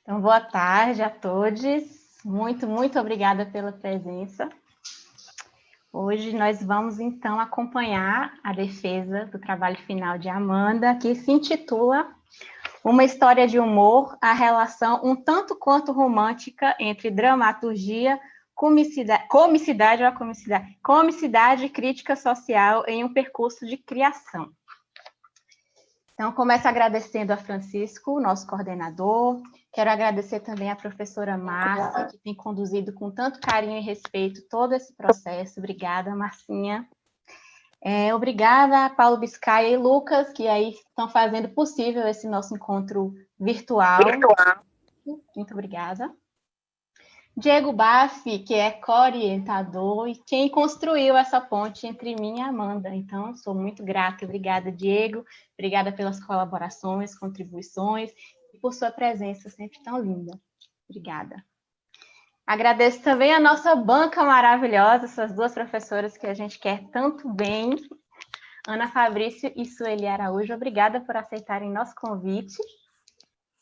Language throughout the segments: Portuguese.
Então, boa tarde a todos. Muito obrigada pela presença. Hoje nós vamos, então, acompanhar a defesa do trabalho final de Amanda, que se intitula Uma História de Humor, a relação um tanto quanto romântica entre dramaturgia, comicidade e crítica social em um percurso de criação. Então, começo agradecendo a Francisco, nosso coordenador. Quero agradecer também à professora Márcia, que tem conduzido com tanto carinho e respeito todo esse processo. Obrigada, Marcinha. Obrigada a Paulo Biscaia e Lucas, que aí estão fazendo possível esse nosso encontro virtual. Muito obrigada. Diego Baffi, que é co-orientador e quem construiu essa ponte entre mim e a Amanda. Então, sou muito grata. Obrigada, Diego. Obrigada pelas colaborações, contribuições e por sua presença sempre tão linda. Obrigada. Agradeço também a nossa banca maravilhosa, essas duas professoras que a gente quer tanto bem, Ana Fabrício e Sueli Araújo. Obrigada por aceitarem nosso convite.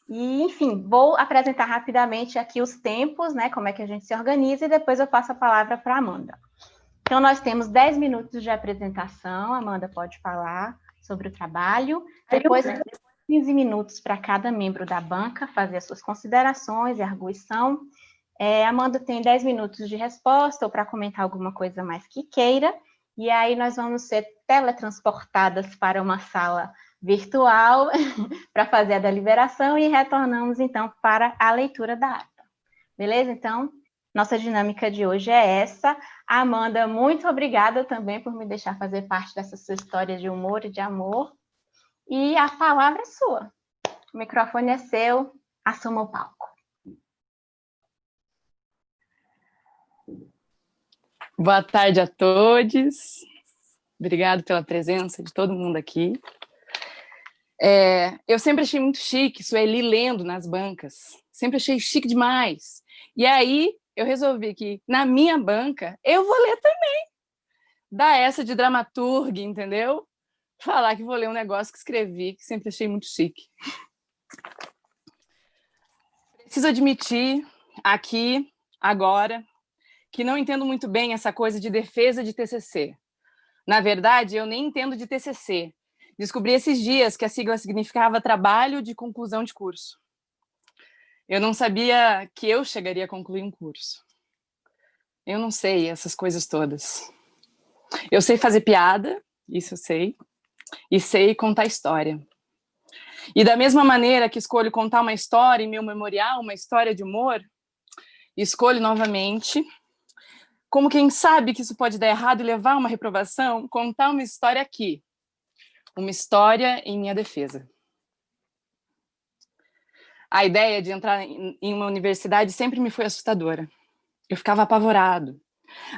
E, enfim, vou apresentar rapidamente aqui os tempos, né, como é que a gente se organiza, e depois eu passo a palavra para a Amanda. Então, nós temos 10 minutos de apresentação, a Amanda pode falar sobre o trabalho, depois 15 minutos para cada membro da banca fazer as suas considerações e arguição. A Amanda tem 10 minutos de resposta ou para comentar alguma coisa mais que queira, e aí nós vamos ser teletransportadas para uma sala virtual para fazer a deliberação e retornamos, então, para a leitura da ata. Beleza? Então, nossa dinâmica de hoje é essa. Amanda, muito obrigada também por me deixar fazer parte dessa sua história de humor e de amor. E a palavra é sua. O microfone é seu, assuma o palco. Boa tarde a todos. Obrigado pela presença de todo mundo aqui. Eu sempre achei muito chique Sueli lendo nas bancas. Sempre achei chique demais. E aí eu resolvi que na minha banca eu vou ler também. Dar essa de dramaturga, entendeu? Falar que vou ler um negócio que escrevi, que sempre achei muito chique. Preciso admitir aqui, agora, que não entendo muito bem essa coisa de defesa de TCC. Na verdade, eu nem entendo de TCC. Descobri esses dias que a sigla significava Trabalho de Conclusão de Curso. Eu não sabia que eu chegaria a concluir um curso. Eu não sei essas coisas todas. Eu sei fazer piada, isso eu sei, e sei contar história. E da mesma maneira que escolho contar uma história em meu memorial, uma história de humor, escolho novamente, como quem sabe que isso pode dar errado e levar a uma reprovação, contar uma história aqui. Uma história em minha defesa. A ideia de entrar em uma universidade sempre me foi assustadora. Eu ficava apavorado.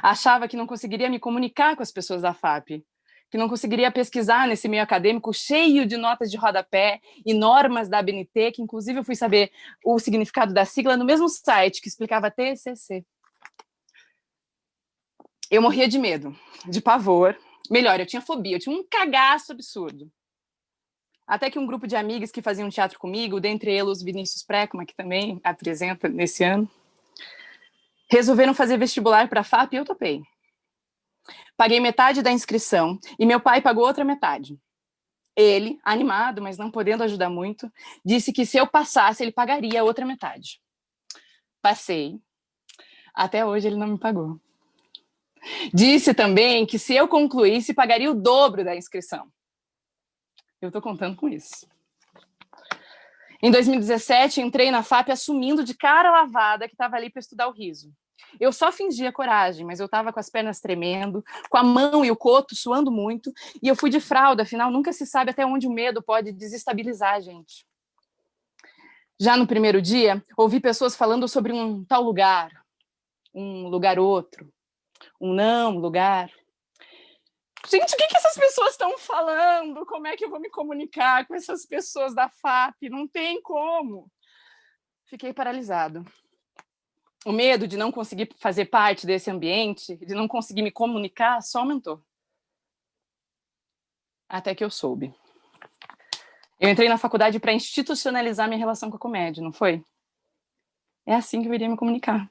Achava que não conseguiria me comunicar com as pessoas da FAP, que não conseguiria pesquisar nesse meio acadêmico cheio de notas de rodapé e normas da ABNT, que inclusive eu fui saber o significado da sigla no mesmo site que explicava TCC. Eu morria de medo, de pavor. Melhor, eu tinha fobia, eu tinha um cagaço absurdo. Até que um grupo de amigas que faziam teatro comigo, dentre eles Vinícius Precma, que também apresenta nesse ano, resolveram fazer vestibular para a FAP e eu topei. Paguei metade da inscrição e meu pai pagou outra metade. Ele, animado, mas não podendo ajudar muito, disse que se eu passasse, ele pagaria a outra metade. Passei. Até hoje ele não me pagou. Disse também que se eu concluísse, pagaria o dobro da inscrição. Eu estou contando com isso. Em 2017, entrei na FAP assumindo de cara lavada que estava ali para estudar o riso. Eu só fingia coragem, mas eu estava com as pernas tremendo, com a mão e o coto suando muito, e eu fui de fralda, afinal nunca se sabe até onde o medo pode desestabilizar a gente. Já no primeiro dia, ouvi pessoas falando sobre um tal lugar, um lugar outro, um não lugar. Gente, o que essas pessoas estão falando? Como é que eu vou me comunicar com essas pessoas da FAP? Não tem como. Fiquei paralisado. O medo de não conseguir fazer parte desse ambiente, de não conseguir me comunicar, só aumentou. Até que eu soube. Eu entrei na faculdade para institucionalizar minha relação com a comédia, não foi? É assim que eu iria me comunicar.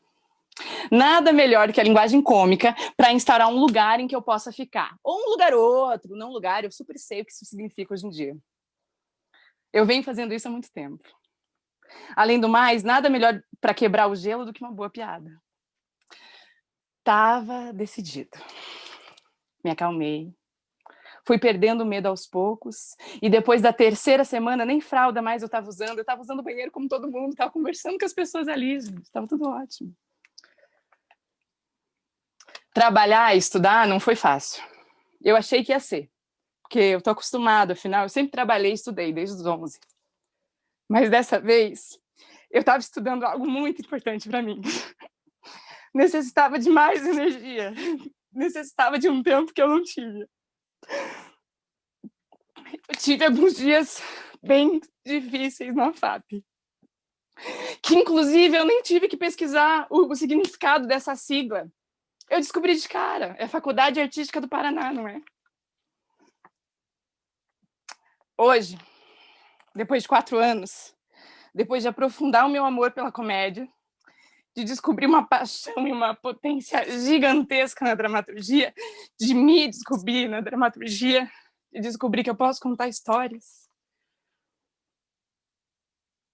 Nada melhor do que a linguagem cômica para instaurar um lugar em que eu possa ficar. Ou um lugar ou outro, não um lugar, eu super sei o que isso significa hoje em dia. Eu venho fazendo isso há muito tempo. Além do mais, nada melhor para quebrar o gelo do que uma boa piada. Tava decidido. Me acalmei. Fui perdendo o medo aos poucos. E depois da terceira semana, nem fralda mais eu estava usando. Eu estava usando o banheiro como todo mundo. Estava conversando com as pessoas ali, gente. Estava tudo ótimo. Trabalhar e estudar não foi fácil. Eu achei que ia ser. Porque eu tô acostumada, afinal, eu sempre trabalhei e estudei, desde os 11. Mas dessa vez, eu estava estudando algo muito importante para mim. Necessitava de mais energia. Necessitava de um tempo que eu não tive. Eu tive alguns dias bem difíceis na FAP. Que, inclusive, eu nem tive que pesquisar o significado dessa sigla. Eu descobri de cara. É a Faculdade Artística do Paraná, não é? Hoje, depois de 4 anos, depois de aprofundar o meu amor pela comédia, de descobrir uma paixão e uma potência gigantesca na dramaturgia, de me descobrir na dramaturgia, de descobrir que eu posso contar histórias.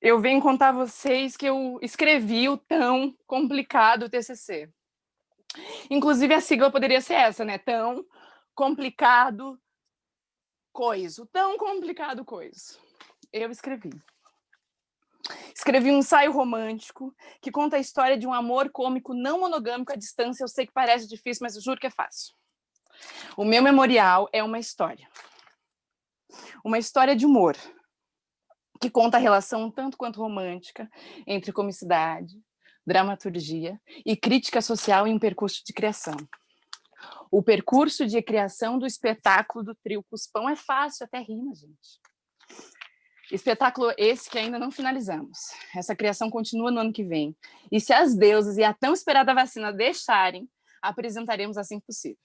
Eu venho contar a vocês que eu escrevi o tão complicado TCC. Inclusive, a sigla poderia ser essa, né? Tão complicado coisa. Tão complicado coisa. Eu escrevi. Escrevi um ensaio romântico que conta a história de um amor cômico não monogâmico à distância. Eu sei que parece difícil, mas eu juro que é fácil. O meu memorial é uma história. Uma história de humor, que conta a relação tanto quanto romântica entre comicidade, dramaturgia e crítica social em um percurso de criação. O percurso de criação do espetáculo do Trio Cuspão é fácil, até rima, gente. Espetáculo esse que ainda não finalizamos. Essa criação continua no ano que vem. E se as deusas e a tão esperada vacina deixarem, apresentaremos assim que possível.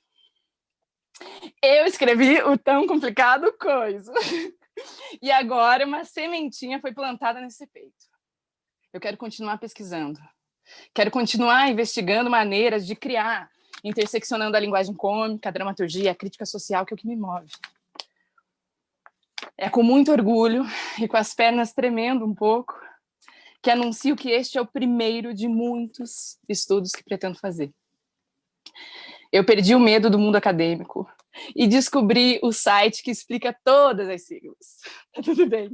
Eu escrevi o tão complicado coisa. E agora uma sementinha foi plantada nesse peito. Eu quero continuar pesquisando. Quero continuar investigando maneiras de criar, interseccionando a linguagem cômica, a dramaturgia, a crítica social, que é o que me move. É com muito orgulho e com as pernas tremendo um pouco que anuncio que este é o primeiro de muitos estudos que pretendo fazer. Eu perdi o medo do mundo acadêmico e descobri o site que explica todas as siglas. Tá tudo bem.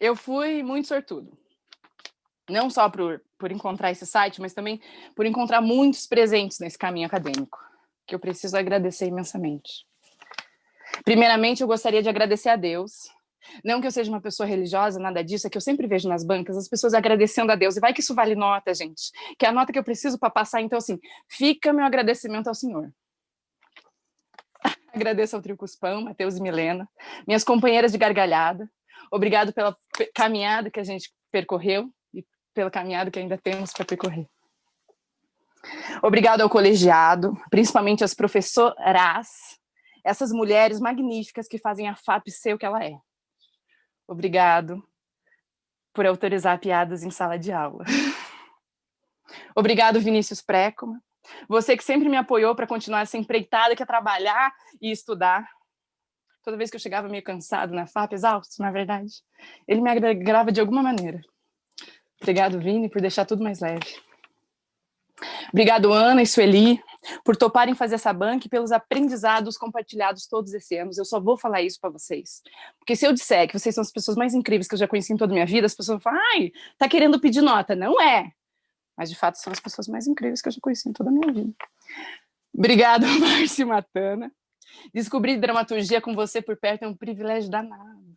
Eu fui muito sortudo. Não só por encontrar esse site, mas também por encontrar muitos presentes nesse caminho acadêmico, que eu preciso agradecer imensamente. Primeiramente, eu gostaria de agradecer a Deus. Não que eu seja uma pessoa religiosa, nada disso, é que eu sempre vejo nas bancas as pessoas agradecendo a Deus. E vai que isso vale nota, gente. Que é a nota que eu preciso para passar. Então, assim, fica meu agradecimento ao Senhor. Agradeço ao Trio Cuspão, Matheus e Milena, minhas companheiras de gargalhada. Obrigado pela caminhada que a gente percorreu e pela caminhada que ainda temos para percorrer. Obrigado ao colegiado, principalmente às professoras, essas mulheres magníficas que fazem a FAP ser o que ela é. Obrigado por autorizar piadas em sala de aula. Obrigado, Vinícius Précoma. Você que sempre me apoiou para continuar essa empreitada, que é trabalhar e estudar. Toda vez que eu chegava meio cansado na FAP, exausto, na verdade, ele me agregava de alguma maneira. Obrigado, Vini, por deixar tudo mais leve. Obrigado, Ana e Sueli, por toparem fazer essa banca e pelos aprendizados compartilhados todos esses anos. Eu só vou falar isso para vocês. Porque se eu disser que vocês são as pessoas mais incríveis que eu já conheci em toda a minha vida, as pessoas vão falar, ai, tá querendo pedir nota. Não é. Mas, de fato, são as pessoas mais incríveis que eu já conheci em toda a minha vida. Obrigado, Márcio Matana. Descobrir dramaturgia com você por perto é um privilégio danado.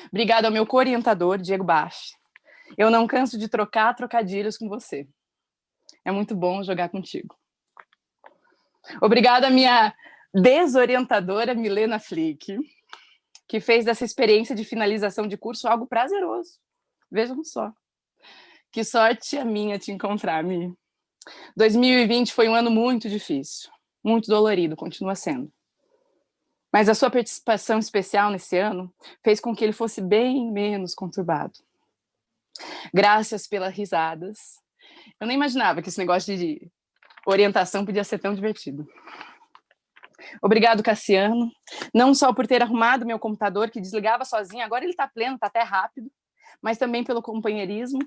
Obrigado ao meu co-orientador, Diego Bach. Eu não canso de trocar trocadilhos com você. É muito bom jogar contigo. Obrigada à minha desorientadora, Milena Flick, que fez dessa experiência de finalização de curso algo prazeroso. Vejam só. Que sorte a minha te encontrar, Mi. 2020 foi um ano muito difícil, muito dolorido, continua sendo. Mas a sua participação especial nesse ano fez com que ele fosse bem menos conturbado. Graças pelas risadas. Eu nem imaginava que esse negócio de orientação podia ser tão divertido. Obrigado, Cassiano, não só por ter arrumado meu computador que desligava sozinho, agora ele está pleno, está até rápido, mas também pelo companheirismo,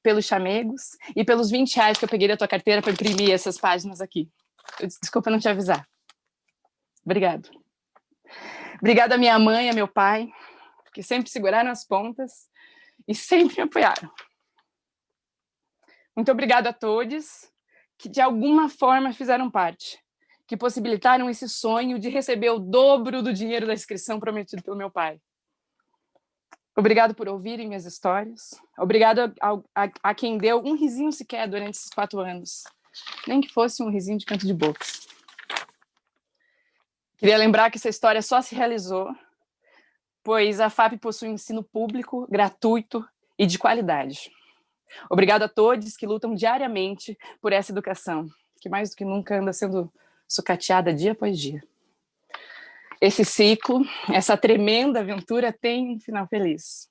pelos chamegos e pelos R$ 20 que eu peguei da tua carteira para imprimir essas páginas aqui. Desculpa não te avisar. Obrigado. Obrigado à minha mãe e ao meu pai, que sempre seguraram as pontas e sempre me apoiaram. Muito obrigado a todos que de alguma forma fizeram parte, que possibilitaram esse sonho de receber o dobro do dinheiro da inscrição prometido pelo meu pai. Obrigado por ouvirem minhas histórias. Obrigado a quem deu um risinho sequer durante esses 4 anos. Nem que fosse um risinho de canto de boca. Queria lembrar que essa história só se realizou pois a FAP possui um ensino público, gratuito e de qualidade. Obrigado a todos que lutam diariamente por essa educação, que mais do que nunca anda sendo sucateada dia após dia. Esse ciclo, essa tremenda aventura tem um final feliz.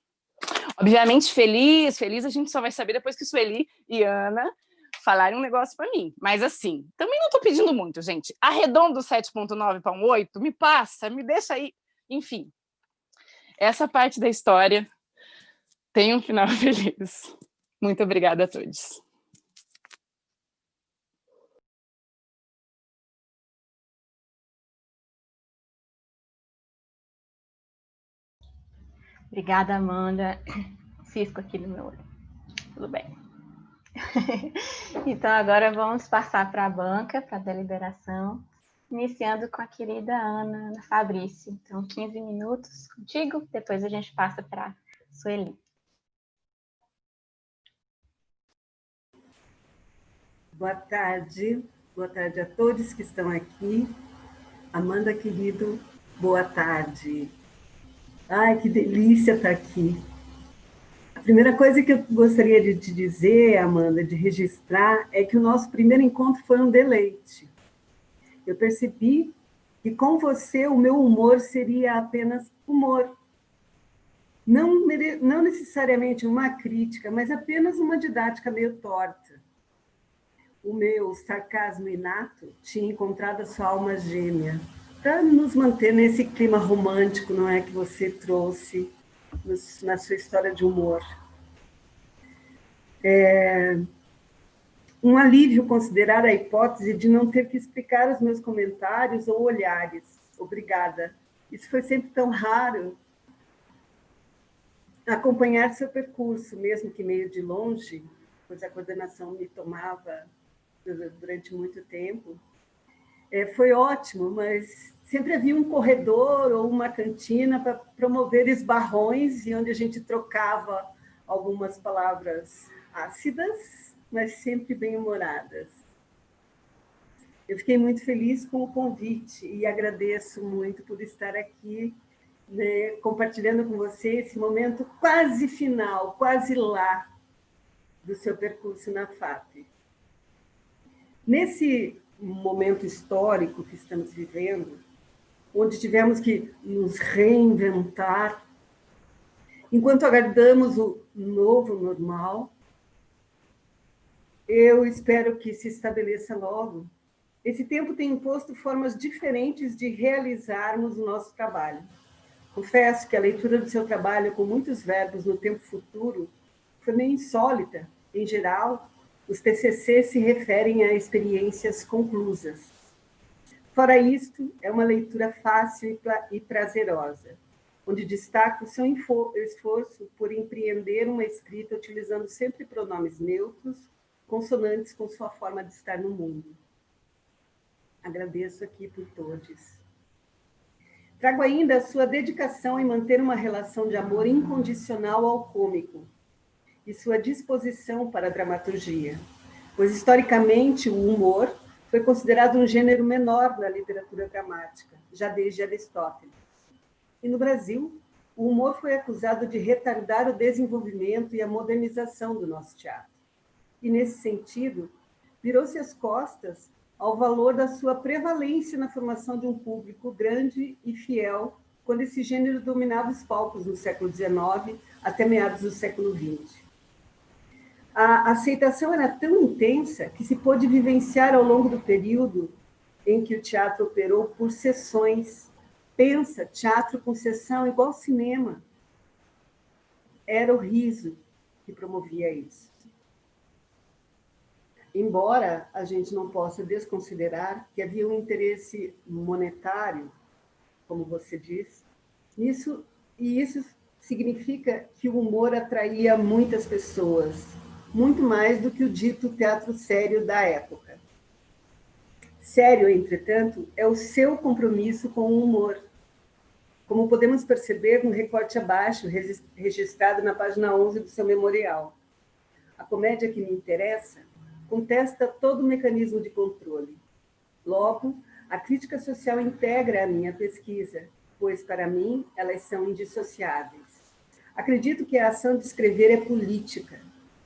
Obviamente feliz a gente só vai saber depois que Sueli e Ana falarem um negócio para mim. Mas assim, também não tô pedindo muito, gente. Arredondo 7.9 para um 8, me passa, me deixa aí. Enfim, essa parte da história tem um final feliz. Muito obrigada a todos. Obrigada, Amanda. Cisco aqui no meu olho. Tudo bem. Então, agora vamos passar para a banca, para a deliberação, iniciando com a querida Ana Fabrício. Então, 15 minutos contigo, depois a gente passa para a Sueli. Boa tarde a todos que estão aqui. Amanda, querido, boa tarde. Ai, que delícia estar aqui. A primeira coisa que eu gostaria de te dizer, Amanda, de registrar, é que o nosso primeiro encontro foi um deleite. Eu percebi que com você o meu humor seria apenas humor. Não necessariamente uma crítica, mas apenas uma didática meio torta. O meu sarcasmo inato tinha encontrado a sua alma gêmea, para nos manter nesse clima romântico, não é, que você trouxe na sua história de humor. Um alívio considerar a hipótese de não ter que explicar os meus comentários ou olhares. Obrigada. Isso foi sempre tão raro. Acompanhar seu percurso, mesmo que meio de longe, pois a coordenação me tomava durante muito tempo, foi ótimo, mas sempre havia um corredor ou uma cantina para promover esbarrões e onde a gente trocava algumas palavras ácidas, mas sempre bem-humoradas. Eu fiquei muito feliz com o convite e agradeço muito por estar aqui, né, compartilhando com você esse momento quase final, quase lá do seu percurso na FAP. Nesse momento histórico que estamos vivendo, onde tivemos que nos reinventar, enquanto aguardamos o novo normal, eu espero que se estabeleça logo. Esse tempo tem imposto formas diferentes de realizarmos o nosso trabalho. Confesso que a leitura do seu trabalho com muitos verbos no tempo futuro foi meio insólita. Em geral, os TCC se referem a experiências conclusas. Fora isto, é uma leitura fácil e prazerosa, onde destaca o seu esforço por empreender uma escrita utilizando sempre pronomes neutros, consonantes com sua forma de estar no mundo. Agradeço aqui por todos. Trago ainda a sua dedicação em manter uma relação de amor incondicional ao cômico e sua disposição para a dramaturgia, pois, historicamente, o humor foi considerado um gênero menor na literatura dramática, já desde Aristóteles. E no Brasil, o humor foi acusado de retardar o desenvolvimento e a modernização do nosso teatro. E, nesse sentido, virou-se as costas ao valor da sua prevalência na formação de um público grande e fiel, quando esse gênero dominava os palcos no século XIX até meados do século XX. A aceitação era tão intensa que se pôde vivenciar ao longo do período em que o teatro operou por sessões. Pensa, teatro com sessão igual cinema. Era o riso que promovia isso. Embora a gente não possa desconsiderar que havia um interesse monetário, como você diz, nisso, e isso significa que o humor atraía muitas pessoas, muito mais do que o dito teatro sério da época. Sério, entretanto, é o seu compromisso com o humor, como podemos perceber no recorte abaixo, registrado na página 11 do seu memorial. A comédia que me interessa contesta todo o mecanismo de controle. Logo, a crítica social integra a minha pesquisa, pois, para mim, elas são indissociáveis. Acredito que a ação de escrever é política.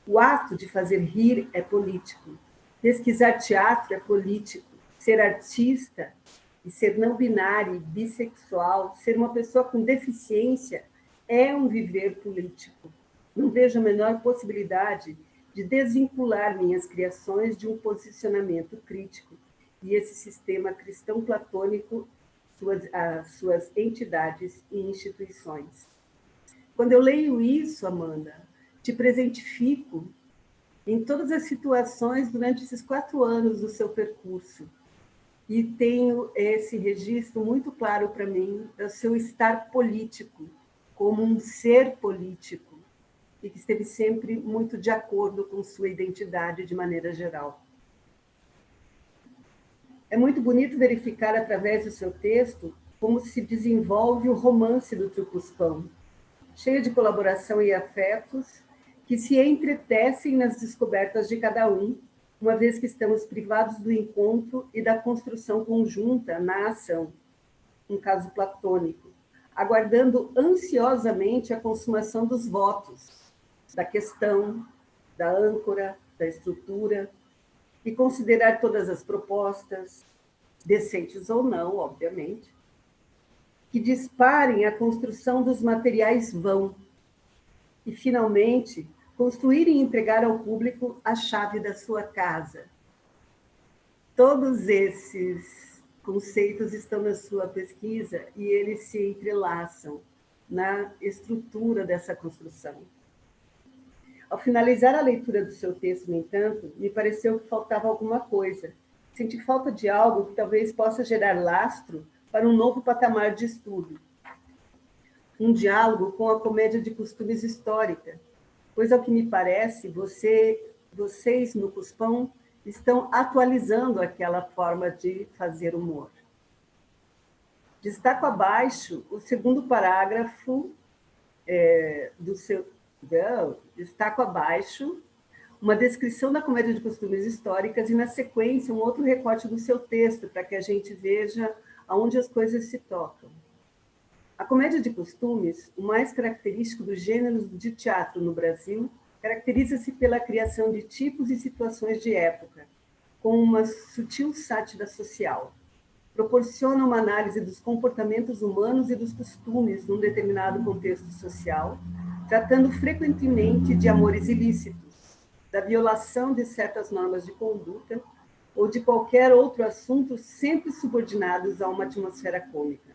O ato de fazer rir é político. Pesquisar teatro é político. Ser artista e ser não binário, bissexual, ser uma pessoa com deficiência é um viver político. Não vejo a menor possibilidade de desvincular minhas criações de um posicionamento crítico e esse sistema cristão-platônico, suas entidades e instituições. Quando eu leio isso, Amanda, te presentifico em todas as situações durante esses 4 anos do seu percurso e tenho esse registro muito claro para mim do seu estar político, como um ser político, e que esteve sempre muito de acordo com sua identidade de maneira geral. É muito bonito verificar, através do seu texto, como se desenvolve o romance do Tio Cuspão, cheio de colaboração e afetos, que se entretecem nas descobertas de cada um, uma vez que estamos privados do encontro e da construção conjunta na ação, um caso platônico, aguardando ansiosamente a consumação dos votos, da questão, da âncora, da estrutura, e considerar todas as propostas, decentes ou não, obviamente, que disparem a construção dos materiais vão, e, finalmente, construir e entregar ao público a chave da sua casa. Todos esses conceitos estão na sua pesquisa e eles se entrelaçam na estrutura dessa construção. Ao finalizar a leitura do seu texto, no entanto, me pareceu que faltava alguma coisa. Senti falta de algo que talvez possa gerar lastro para um novo patamar de estudo. Um diálogo com a comédia de costumes histórica, pois, ao que me parece, vocês no Cuspão estão atualizando aquela forma de fazer humor. Destaco abaixo o segundo parágrafo do seu... Destaco abaixo uma descrição da comédia de costumes históricas e, na sequência, um outro recorte do seu texto, para que a gente veja aonde as coisas se tocam. A comédia de costumes, o mais característico dos gêneros de teatro no Brasil, caracteriza-se pela criação de tipos e situações de época, com uma sutil sátira social. Proporciona uma análise dos comportamentos humanos e dos costumes num determinado contexto social, tratando frequentemente de amores ilícitos, da violação de certas normas de conduta ou de qualquer outro assunto sempre subordinados a uma atmosfera cômica.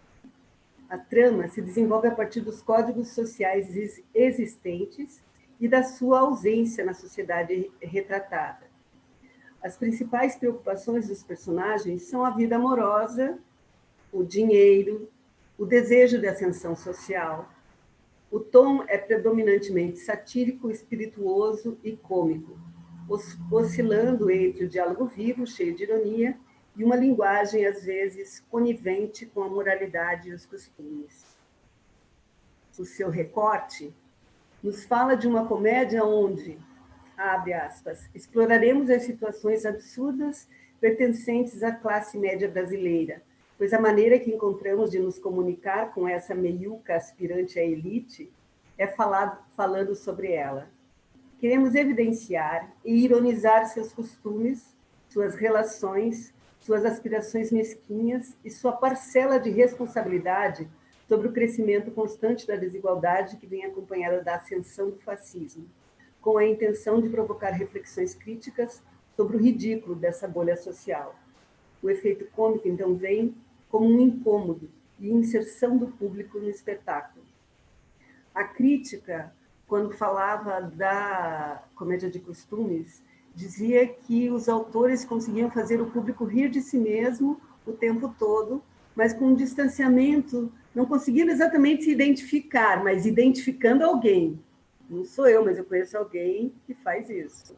A trama se desenvolve a partir dos códigos sociais existentes e da sua ausência na sociedade retratada. As principais preocupações dos personagens são a vida amorosa, o dinheiro, o desejo de ascensão social. O tom é predominantemente satírico, espirituoso e cômico, oscilando entre o diálogo vivo, cheio de ironia, e uma linguagem, às vezes, conivente com a moralidade e os costumes. O seu recorte nos fala de uma comédia onde, abre aspas, exploraremos as situações absurdas pertencentes à classe média brasileira, pois a maneira que encontramos de nos comunicar com essa meiuca aspirante à elite é falando sobre ela. Queremos evidenciar e ironizar seus costumes, suas relações, suas aspirações mesquinhas e sua parcela de responsabilidade sobre o crescimento constante da desigualdade que vem acompanhada da ascensão do fascismo, com a intenção de provocar reflexões críticas sobre o ridículo dessa bolha social. O efeito cômico, então, vem como um incômodo e inserção do público no espetáculo. A crítica, quando falava da comédia de costumes, dizia que os autores conseguiam fazer o público rir de si mesmo o tempo todo, mas com um distanciamento, não conseguiam exatamente se identificar, mas identificando alguém. Não sou eu, mas eu conheço alguém que faz isso.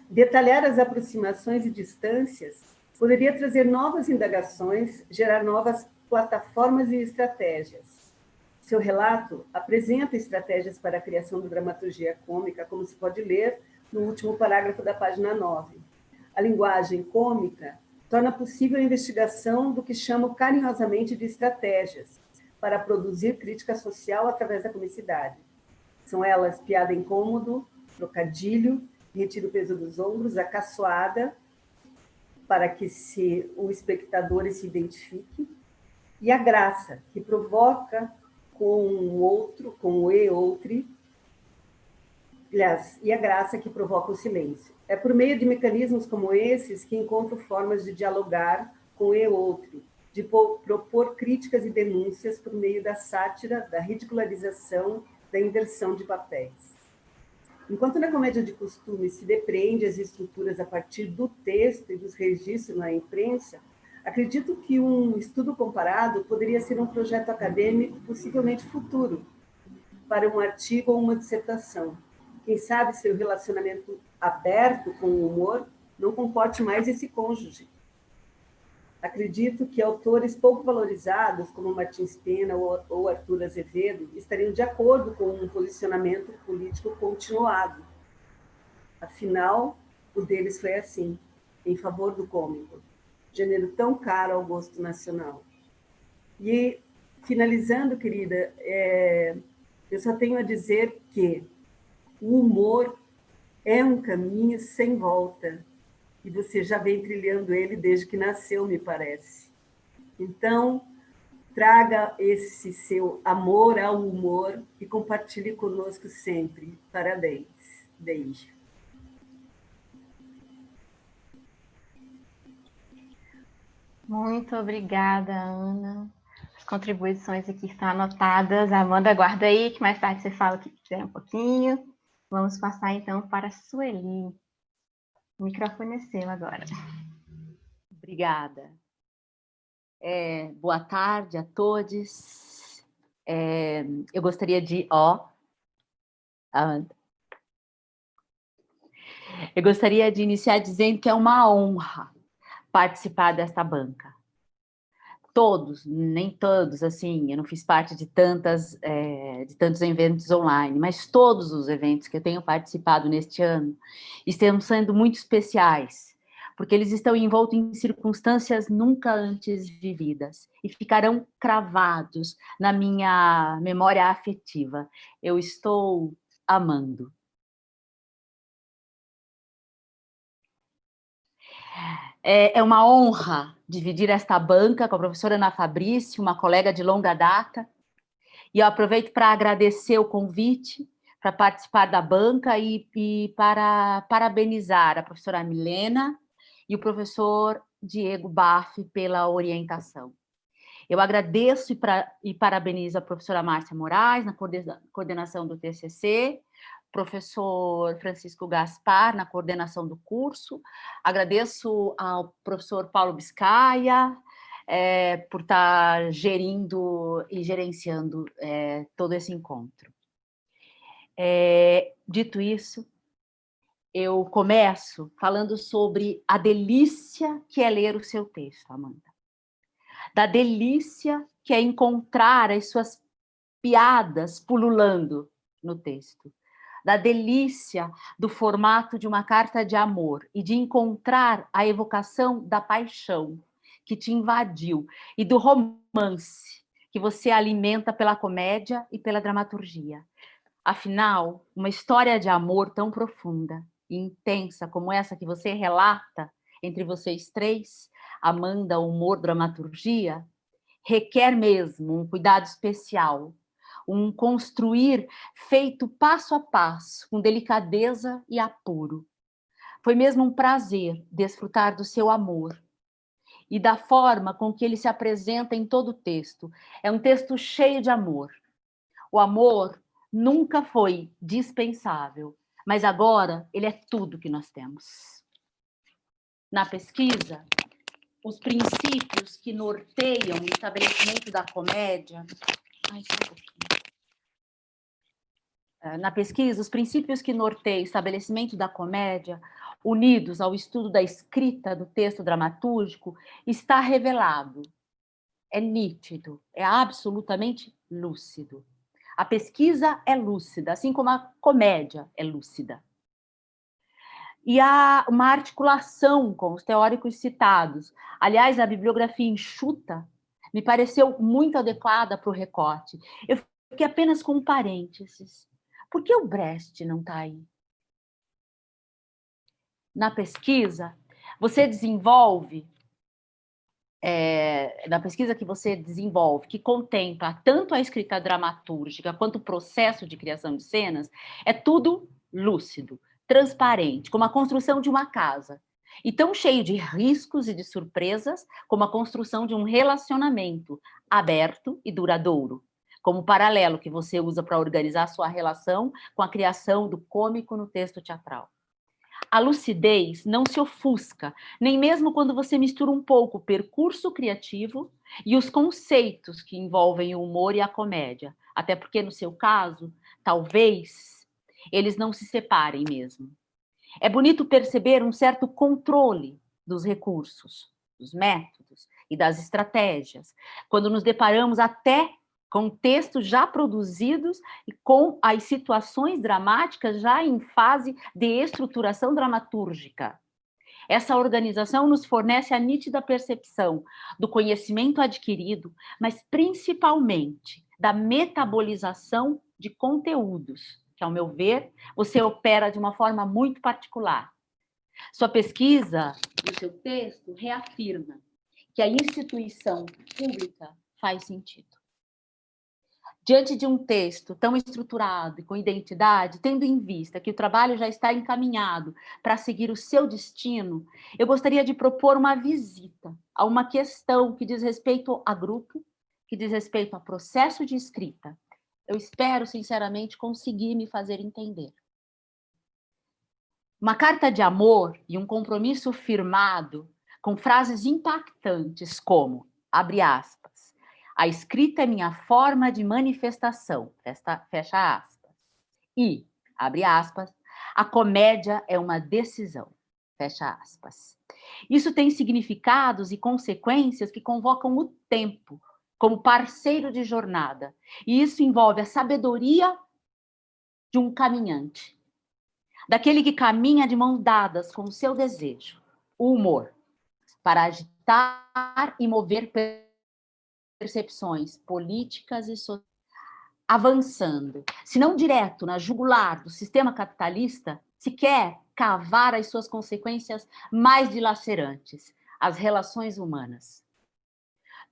Detalhar as aproximações e distâncias poderia trazer novas indagações, gerar novas plataformas e estratégias. Seu relato apresenta estratégias para a criação de dramaturgia cômica, como se pode ler no último parágrafo da página 9. A linguagem cômica torna possível a investigação do que chamo carinhosamente de estratégias para produzir crítica social através da comicidade. São elas piada incômodo, trocadilho, retira o peso dos ombros, a caçoada, para que o espectador se identifique, e a graça, que provoca com o outro, com o e-outro, e a graça que provoca o silêncio. É por meio de mecanismos como esses que encontro formas de dialogar com o e-outro, de propor críticas e denúncias por meio da sátira, da ridicularização, da inversão de papéis. Enquanto na comédia de costume se depreende as estruturas a partir do texto e dos registros na imprensa, acredito que um estudo comparado poderia ser um projeto acadêmico possivelmente futuro, para um artigo ou uma dissertação. Quem sabe seu relacionamento aberto com o humor não comporte mais esse cônjuge. Acredito que autores pouco valorizados, como Martins Pena ou Arthur Azevedo, estariam de acordo com um posicionamento político continuado. Afinal, o deles foi assim, em favor do cômico, gênero tão caro ao gosto nacional. E, finalizando, querida, eu só tenho a dizer que o humor é um caminho sem volta, e você já vem trilhando ele desde que nasceu, me parece. Então, traga esse seu amor ao humor e compartilhe conosco sempre. Parabéns. Beijo. Muito obrigada, Ana. As contribuições aqui estão anotadas. Amanda, guarda aí, que mais tarde você fala o que quiser um pouquinho. Vamos passar, então, para a Sueli. O microfone é seu agora. Obrigada. Boa tarde a todos. Eu gostaria de... eu gostaria de iniciar dizendo que é uma honra participar desta banca. Todos, nem todos, assim, eu não fiz parte de tantos eventos online, mas todos os eventos que eu tenho participado neste ano estão sendo muito especiais, porque eles estão envoltos em circunstâncias nunca antes vividas e ficarão cravados na minha memória afetiva. Eu estou amando. É uma honra dividir esta banca com a professora Ana Fabrício, uma colega de longa data, e eu aproveito para agradecer o convite para participar da banca e para parabenizar a professora Milena e o professor Diego Baff pela orientação. Eu agradeço e parabenizo a professora Márcia Moraes na coordenação do TCC, professor Francisco Gaspar na coordenação do curso, agradeço ao professor Paulo Biscaia por estar gerindo e gerenciando todo esse encontro. Dito isso, eu começo falando sobre a delícia que é ler o seu texto, Amanda. Da delícia que é encontrar as suas piadas pululando no texto. Da delícia do formato de uma carta de amor e de encontrar a evocação da paixão que te invadiu e do romance que você alimenta pela comédia e pela dramaturgia. Afinal, uma história de amor tão profunda e intensa como essa que você relata entre vocês três, Amanda, humor, dramaturgia, requer mesmo um cuidado especial, um construir feito passo a passo, com delicadeza e apuro. Foi mesmo um prazer desfrutar do seu amor e da forma com que ele se apresenta em todo o texto. É um texto cheio de amor. O amor nunca foi dispensável, mas agora ele é tudo que nós temos. Na pesquisa, os princípios que norteiam o estabelecimento da comédia... Na pesquisa, os princípios que norteiam o estabelecimento da comédia, unidos ao estudo da escrita do texto dramatúrgico, está revelado. É nítido, é absolutamente lúcido. A pesquisa é lúcida, assim como a comédia é lúcida. E há uma articulação com os teóricos citados. Aliás, a bibliografia enxuta me pareceu muito adequada para o recorte. Eu fiquei apenas com um parênteses. Por que o Brecht não está aí? Na pesquisa, você desenvolve, na pesquisa que você desenvolve, que contempla tanto a escrita dramatúrgica quanto o processo de criação de cenas, é tudo lúcido, transparente, como a construção de uma casa. E tão cheio de riscos e de surpresas como a construção de um relacionamento aberto e duradouro, como o paralelo que você usa para organizar a sua relação com a criação do cômico no texto teatral. A lucidez não se ofusca, nem mesmo quando você mistura um pouco o percurso criativo e os conceitos que envolvem o humor e a comédia. Até porque, no seu caso, talvez eles não se separem mesmo. É bonito perceber um certo controle dos recursos, dos métodos e das estratégias, quando nos deparamos até com textos já produzidos e com as situações dramáticas já em fase de estruturação dramatúrgica. Essa organização nos fornece a nítida percepção do conhecimento adquirido, mas principalmente da metabolização de conteúdos, que, ao meu ver, você opera de uma forma muito particular. Sua pesquisa, no seu texto, reafirma que a instituição pública faz sentido. Diante de um texto tão estruturado e com identidade, tendo em vista que o trabalho já está encaminhado para seguir o seu destino, eu gostaria de propor uma visita a uma questão que diz respeito a grupo, que diz respeito a processo de escrita. Eu espero, sinceramente, conseguir me fazer entender. Uma carta de amor e um compromisso firmado com frases impactantes como, abre aspas, a escrita é minha forma de manifestação, fecha aspas. E, abre aspas, a comédia é uma decisão, fecha aspas. Isso tem significados e consequências que convocam o tempo como parceiro de jornada. E isso envolve a sabedoria de um caminhante, daquele que caminha de mãos dadas com o seu desejo, o humor, para agitar e mover percepções políticas e sociais, avançando, se não direto na jugular do sistema capitalista, se quer cavar as suas consequências mais dilacerantes, as relações humanas.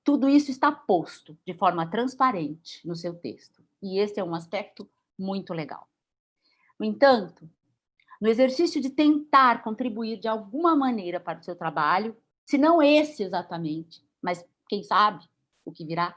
Tudo isso está posto de forma transparente no seu texto, e esse é um aspecto muito legal. No entanto, no exercício de tentar contribuir de alguma maneira para o seu trabalho, se não esse exatamente, mas quem sabe o que virá.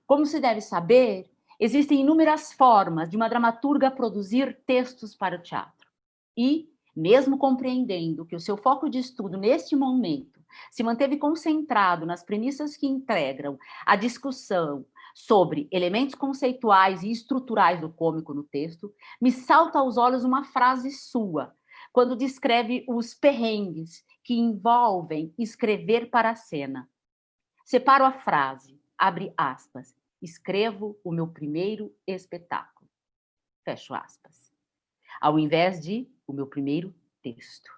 Como se deve saber, existem inúmeras formas de uma dramaturga produzir textos para o teatro. E, mesmo compreendendo que o seu foco de estudo neste momento se manteve concentrado nas premissas que integram a discussão sobre elementos conceituais e estruturais do cômico no texto, me salta aos olhos uma frase sua, quando descreve os perrengues que envolvem escrever para a cena. Separo a frase, abre aspas, escrevo o meu primeiro espetáculo, fecho aspas, ao invés de o meu primeiro texto.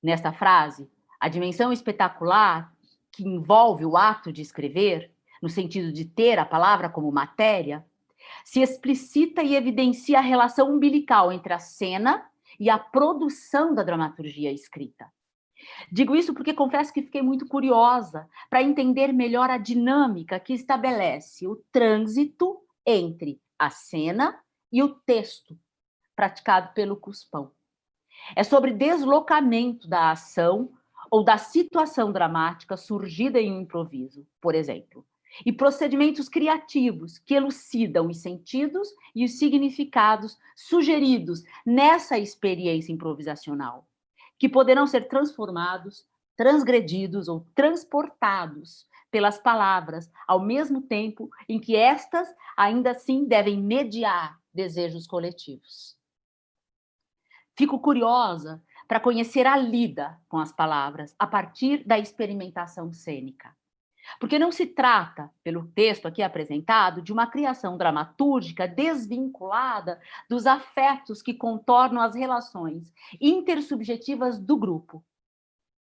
Nesta frase, a dimensão espetacular que envolve o ato de escrever, no sentido de ter a palavra como matéria, se explicita e evidencia a relação umbilical entre a cena e a produção da dramaturgia escrita. Digo isso porque confesso que fiquei muito curiosa para entender melhor a dinâmica que estabelece o trânsito entre a cena e o texto praticado pelo Cuspão. É sobre deslocamento da ação ou da situação dramática surgida em um improviso, por exemplo, e procedimentos criativos que elucidam os sentidos e os significados sugeridos nessa experiência improvisacional, que poderão ser transformados, transgredidos ou transportados pelas palavras, ao mesmo tempo em que estas ainda assim devem mediar desejos coletivos. Fico curiosa para conhecer a lida com as palavras a partir da experimentação cênica. Porque não se trata, pelo texto aqui apresentado, de uma criação dramatúrgica desvinculada dos afetos que contornam as relações intersubjetivas do grupo.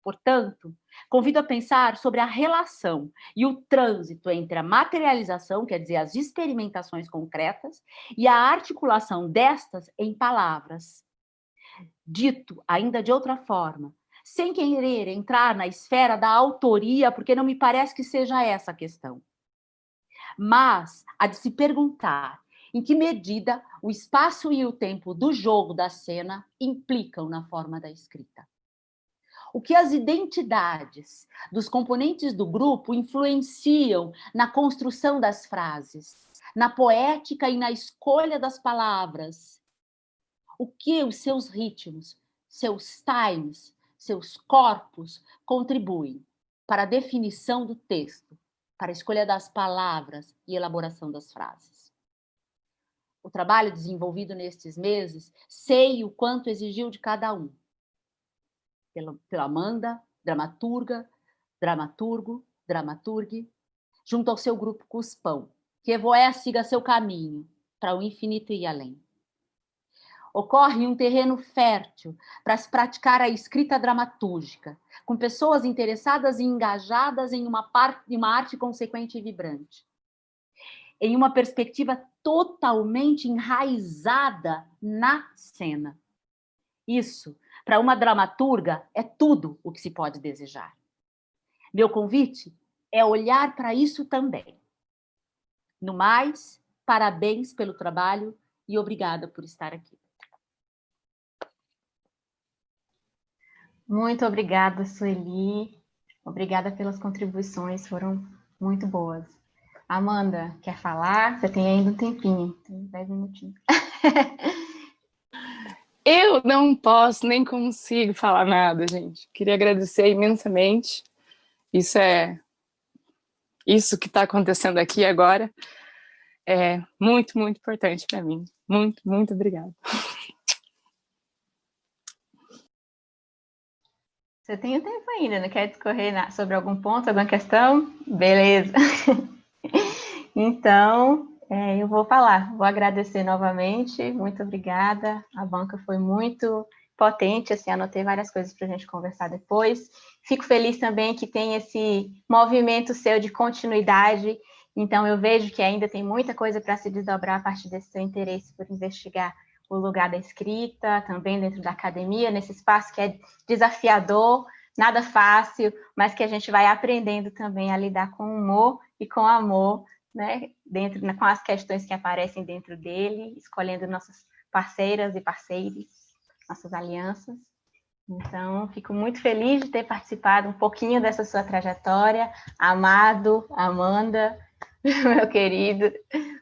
Portanto, convido a pensar sobre a relação e o trânsito entre a materialização, quer dizer, as experimentações concretas, e a articulação destas em palavras. Dito ainda de outra forma, sem querer entrar na esfera da autoria, porque não me parece que seja essa a questão. Mas a de se perguntar em que medida o espaço e o tempo do jogo da cena implicam na forma da escrita. O que as identidades dos componentes do grupo influenciam na construção das frases, na poética e na escolha das palavras. O que os seus ritmos, seus times, seus corpos contribuem para a definição do texto, para a escolha das palavras e elaboração das frases. O trabalho desenvolvido nestes meses, sei o quanto exigiu de cada um. Pela Amanda, dramaturga, dramaturgo, dramaturgue, junto ao seu grupo Cuspão, que Evoé siga seu caminho para o infinito e além. Ocorre em um terreno fértil para se praticar a escrita dramatúrgica, com pessoas interessadas e engajadas em uma arte consequente e vibrante. Em uma perspectiva totalmente enraizada na cena. Isso, para uma dramaturga, é tudo o que se pode desejar. Meu convite é olhar para isso também. No mais, parabéns pelo trabalho e obrigada por estar aqui. Muito obrigada, Sueli. Obrigada pelas contribuições, foram muito boas. Amanda, quer falar? Você tem ainda um tempinho, tem 10 minutinhos. Eu não posso, nem consigo falar nada, gente. Queria agradecer imensamente. Isso que está acontecendo aqui agora é muito, muito importante para mim. Muito, muito obrigada. Você tem um tempo ainda, não quer discorrer sobre algum ponto, alguma questão? Beleza. Então, eu vou falar. Vou agradecer novamente. Muito obrigada. A banca foi muito potente, assim, anotei várias coisas para a gente conversar depois. Fico feliz também que tem esse movimento seu de continuidade. Então, eu vejo que ainda tem muita coisa para se desdobrar a partir desse seu interesse por investigar o lugar da escrita, também dentro da academia, nesse espaço que é desafiador, nada fácil, mas que a gente vai aprendendo também a lidar com humor e com amor, né, com as questões que aparecem dentro dele, escolhendo nossas parceiras e parceiros, nossas alianças. Então, fico muito feliz de ter participado um pouquinho dessa sua trajetória. Amado, Amanda, meu querido,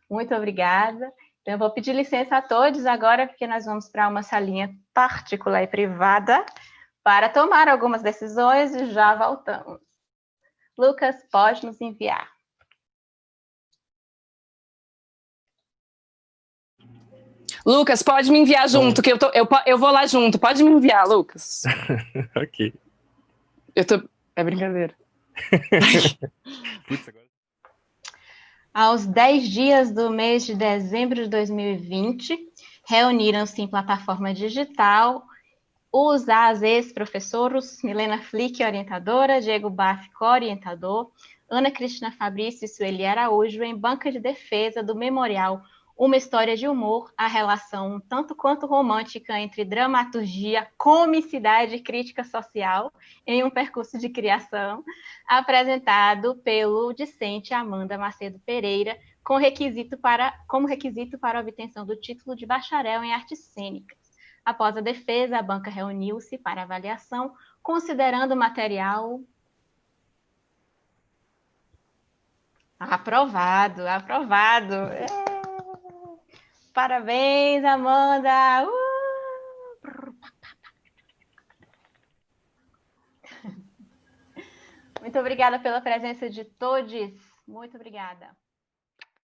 muito obrigada. Então, eu vou pedir licença a todos agora, porque nós vamos para uma salinha particular e privada para tomar algumas decisões e já voltamos. Lucas, pode nos enviar. Lucas, pode me enviar junto, que eu vou lá junto. Pode me enviar, Lucas. Ok. É brincadeira. Putz, agora... Aos 10 dias do mês de dezembro de 2020, reuniram-se em plataforma digital os ex-professoros Milena Flick, orientadora, Diego Baff, co-orientador, Ana Cristina Fabrício e Sueli Araújo, em banca de defesa do Memorial uma história de humor, a relação um tanto quanto romântica entre dramaturgia, comicidade e crítica social em um percurso de criação, apresentado pelo discente Amanda Macedo Pereira, como requisito para a obtenção do título de bacharel em artes cênicas. Após a defesa, a banca reuniu-se para avaliação, considerando o material... Aprovado, aprovado. Parabéns, Amanda! Muito obrigada pela presença de todos. Muito obrigada.